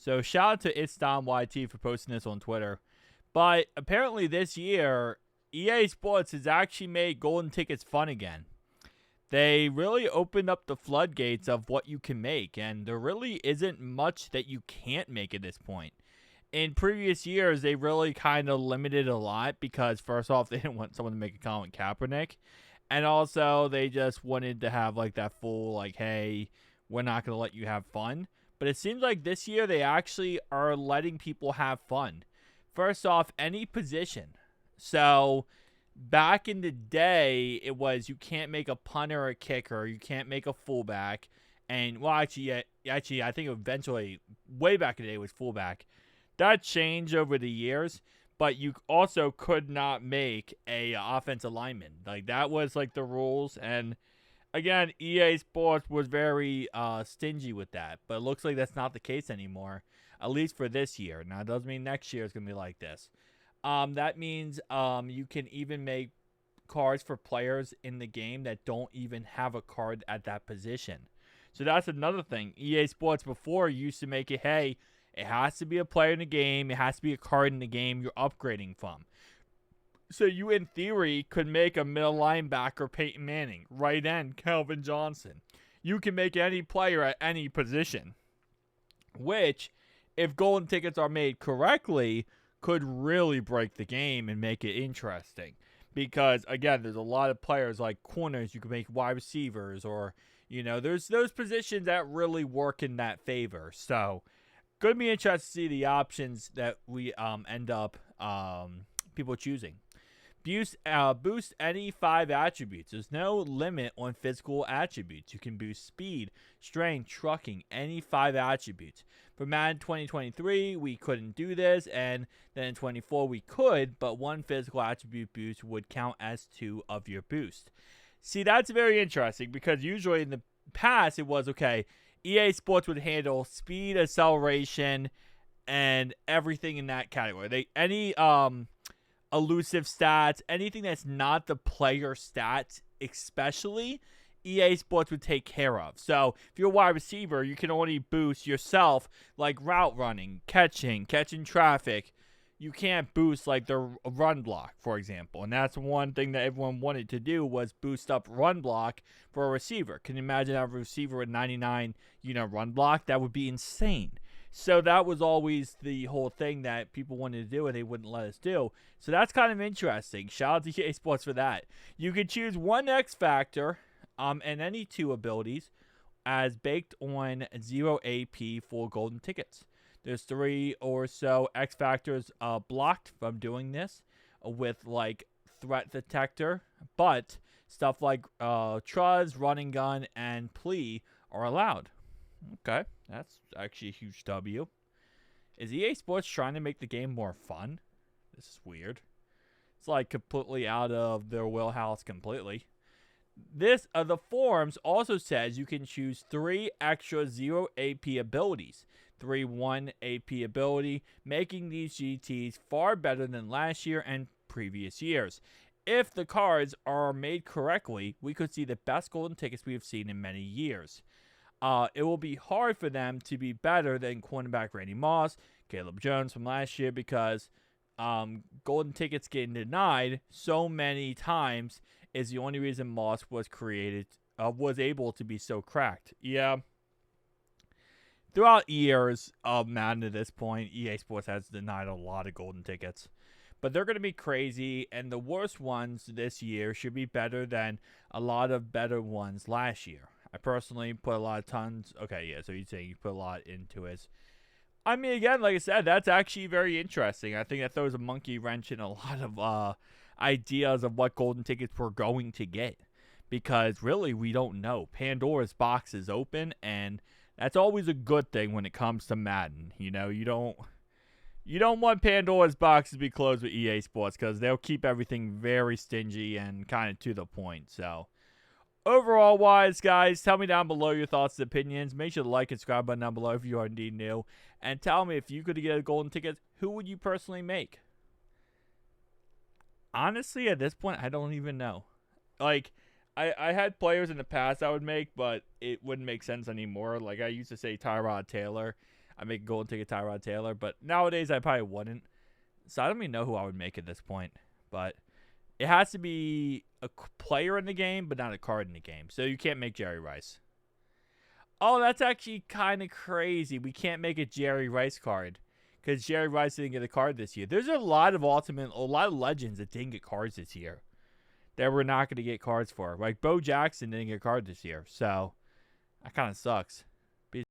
So shout out to It's Don YT for posting this on Twitter. But apparently this year, EA Sports has actually made golden tickets fun again. They really opened up the floodgates of what you can make, and there really isn't much that you can't make at this point. In previous years, they really kind of limited a lot because, first off, they didn't want someone to make a Colin Kaepernick, and also they just wanted to have like that full, like, hey, we're not going to let you have fun. But it seems like this year they actually are letting people have fun. First off, any position. So back in the day, it was you can't make a punter or a kicker, you can't make a fullback, and well, actually, I think eventually, way back in the day, it was fullback. That changed over the years, but you also could not make a offensive lineman. Like that was like the rules, and again, EA Sports was very stingy with that, but it looks like that's not the case anymore, at least for this year. Now, it doesn't mean next year is going to be like this. That means you can even make cards for players in the game that don't even have a card at that position. So that's another thing. EA Sports before used to make it, hey, it has to be a player in the game. It has to be a card in the game you're upgrading from. So you, in theory, could make a middle linebacker Peyton Manning, right end Calvin Johnson. You can make any player at any position, which, if golden tickets are made correctly, could really break the game and make it interesting. Because, again, there's a lot of players like corners you can make wide receivers, or, there's those positions that really work in that favor. So, going to be interested to see the options that we end up people choosing. Boost any 5 attributes. There's no limit on physical attributes. You can boost speed, strength, trucking, any 5 attributes. For Madden 2023, we couldn't do this, and then in 24 we could, but 1 physical attribute boost would count as 2 of your boost. See, that's very interesting because usually in the past it was, okay, EA Sports would handle speed, acceleration, and everything in that category. Any elusive stats, anything that's not the player stats, especially, EA Sports would take care of. So if you're a wide receiver, you can only boost yourself like route running, catching traffic. You can't boost like the run block, for example. And that's one thing that everyone wanted to do was boost up run block for a receiver. Can you imagine a receiver with 99, run block? That would be insane. So that was always the whole thing that people wanted to do and they wouldn't let us do. So that's kind of interesting. Shout out to EA Sports for that. You can choose 1 X Factor and any 2 abilities as baked on 0 AP for golden tickets. There's 3 or so X Factors blocked from doing this with like threat detector, but stuff like Truz, running gun, and plea are allowed. Okay, that's actually a huge W. Is EA Sports trying to make the game more fun? This is weird. It's like completely out of their wheelhouse completely. The forums also says you can choose 3 extra 0 AP abilities. 3 1 AP ability, making these GTs far better than last year and previous years. If the cards are made correctly, we could see the best golden tickets we have seen in many years. It will be hard for them to be better than cornerback Randy Moss, Caleb Jones from last year because golden tickets getting denied so many times is the only reason Moss was able to be so cracked. Yeah. Throughout years of Madden at this point, EA Sports has denied a lot of golden tickets. But they're going to be crazy, and the worst ones this year should be better than a lot of better ones last year. I personally put a lot of tons. Okay, yeah, so you're saying you put a lot into it. I mean, again, like I said, that's actually very interesting. I think that throws a monkey wrench in a lot of ideas of what golden tickets we're going to get. Because really, we don't know. Pandora's box is open, and that's always a good thing when it comes to Madden. You don't want Pandora's box to be closed with EA Sports because they'll keep everything very stingy and kind of to the point. So, overall wise, guys, tell me down below your thoughts and opinions. Make sure to like and subscribe button down below if you are indeed new. And tell me, if you could get a golden ticket, who would you personally make? Honestly, at this point, I don't even know. Like, I had players in the past I would make, but it wouldn't make sense anymore. Like, I used to say Tyrod Taylor. I make a golden ticket Tyrod Taylor, but nowadays I probably wouldn't. So I don't even know who I would make at this point. But it has to be a player in the game, but not a card in the game. So you can't make Jerry Rice. Oh, that's actually kind of crazy. We can't make a Jerry Rice card because Jerry Rice didn't get a card this year. There's a lot of legends that didn't get cards this year that we're not going to get cards for. Like Bo Jackson didn't get a card this year. So that kind of sucks.